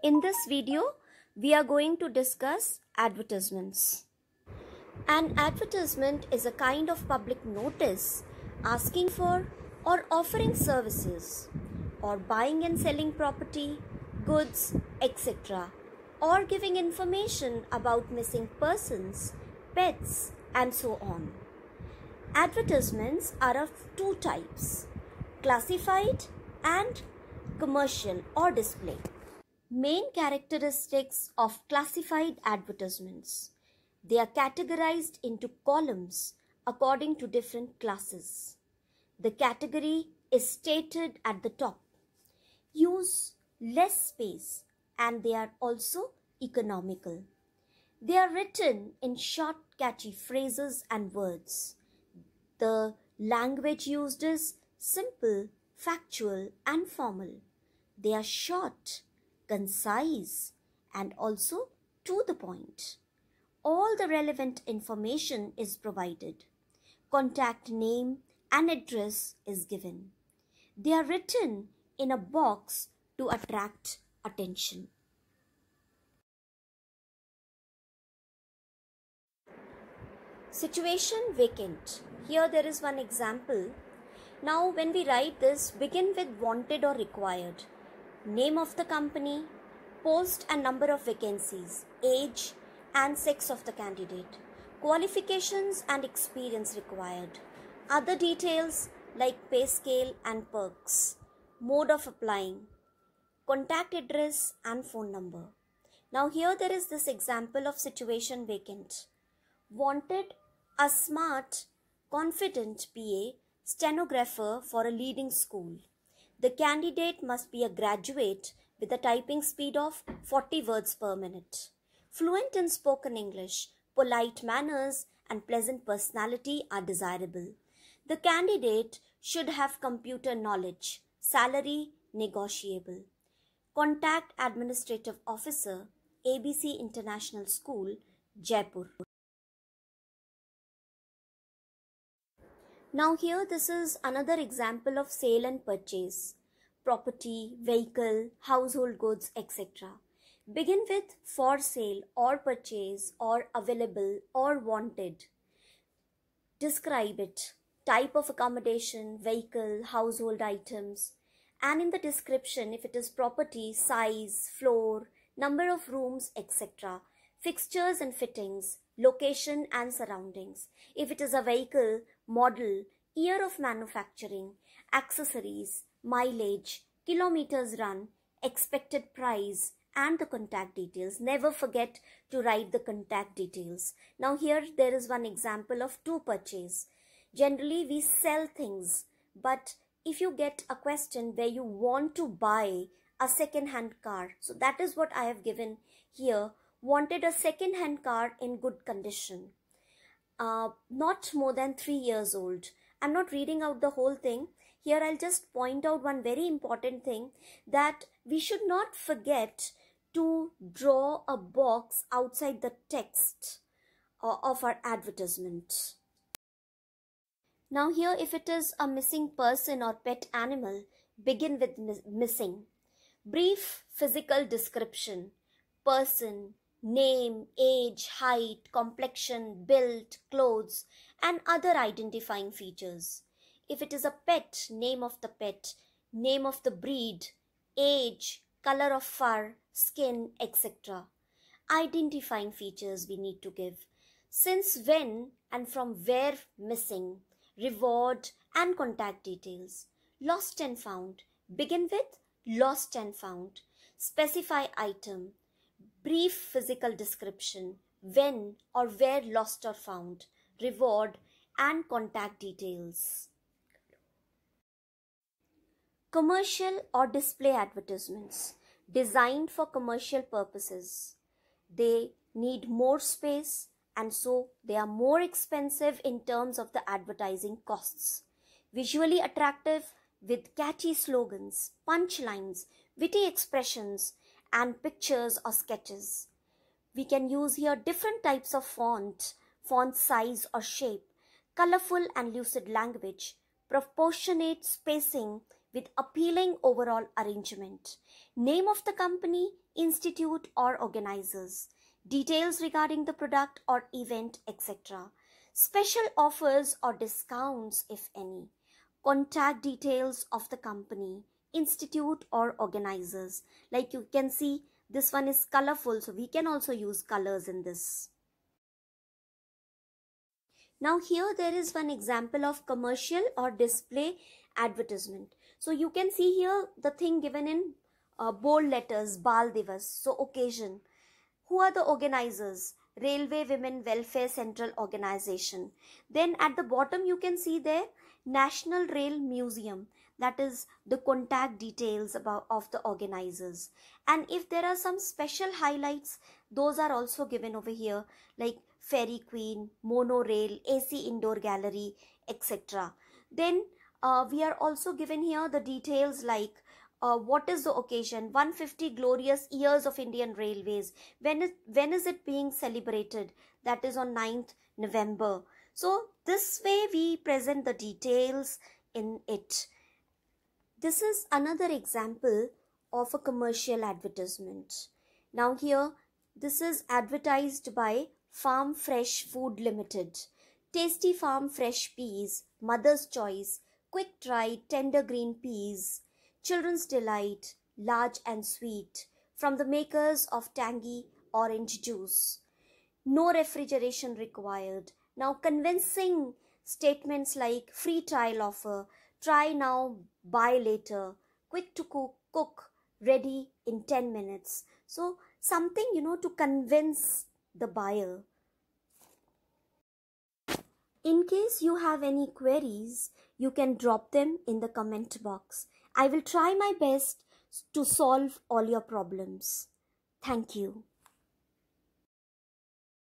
In this video, we are going to discuss advertisements. An advertisement is a kind of public notice asking for or offering services, or buying and selling property, goods, etc., or giving information about missing persons, pets, and so on. Advertisements are of two types: classified and commercial or display. Main characteristics of classified advertisements. They are categorized into columns according to different classes. The category is stated at the top. Use less space and they are also economical. They are written in short, catchy phrases and words. The language used is simple, factual, and formal. They are short, concise, and also to the point. All the relevant information is provided. Contact name and address is given. They are written in a box to attract attention. Situation vacant. Here there is one example. Now when we write this, begin with wanted or required. Name of the company, post and number of vacancies, age and sex of the candidate, qualifications and experience required, other details like pay scale and perks, mode of applying, contact address and phone number. Now here there is this example of situation vacant. Wanted a smart, confident PA, stenographer for a leading school. The candidate must be a graduate with a typing speed of 40 words per minute. Fluent in spoken English, polite manners, and pleasant personality are desirable. The candidate should have computer knowledge. Salary negotiable. Contact Administrative Officer, ABC International School, Jaipur. Now here this is another example of sale and purchase. Property, vehicle, household goods, etc. Begin with for sale or purchase or available or wanted. Describe it. Type of accommodation, vehicle, household items. And in the description, if it is property, size, floor, number of rooms, etc. Fixtures and fittings, location and surroundings. If it is a vehicle, model, year of manufacturing, accessories, mileage, kilometers run, expected price, and the contact details. Never forget to write the contact details. Now here there is one example of to purchase. Generally we sell things, but if you get a question where you want to buy a second-hand car, so that is what I have given here. Wanted a second-hand car in good condition. Not more than 3 years old. I'm not reading out the whole thing. Here I'll just point out one very important thing, that we should not forget to draw a box outside the text of our advertisement. Now here if it is a missing person or pet animal, begin with missing. Brief physical description, person, name, age, height, complexion, build, clothes, and other identifying features. If it is a pet, name of the pet, name of the breed, age, color of fur, skin, etc. Identifying features we need to give. Since when and from where missing, reward and contact details. Lost and found. Begin with lost and found. Specify item. Brief physical description, when or where lost or found, reward and contact details. Commercial or display advertisements designed for commercial purposes. They need more space and so they are more expensive in terms of the advertising costs. Visually attractive with catchy slogans, punchlines, witty expressions, and pictures or sketches. We can use here different types of font size or shape, colorful and lucid language, proportionate spacing with appealing overall arrangement. Name of the company, institute or organizers. Details regarding the product or event, etc. Special offers or discounts, if any. Contact details of the company, institute or organizers. Like you can see, this one is colorful, so we can also use colors in this. Now here there is one example of commercial or display advertisement. So you can see here the thing given in bold letters, Bal Divas, so occasion. Who are the organizers? Railway Women Welfare Central Organization. Then at the bottom you can see there National Rail Museum, that is the contact details of the organizers. And if there are some special highlights, those are also given over here, like Fairy Queen, Monorail, AC Indoor Gallery, etc. Then we are also given here the details like what is the occasion, 150 glorious years of Indian Railways, when is it being celebrated, that is on 9th November. So this way we present the details in it. This is another example of a commercial advertisement. Now here this is advertised by Farm Fresh Food Limited. Tasty Farm Fresh Peas, Mother's Choice, Quick Dry Tender Green Peas, Children's Delight, Large and Sweet, from the makers of tangy orange juice. No refrigeration required. Now convincing statements like free trial offer, try now, buy later, quick to cook, ready in 10 minutes. So something, to convince the buyer. In case you have any queries, you can drop them in the comment box. I will try my best to solve all your problems. Thank you.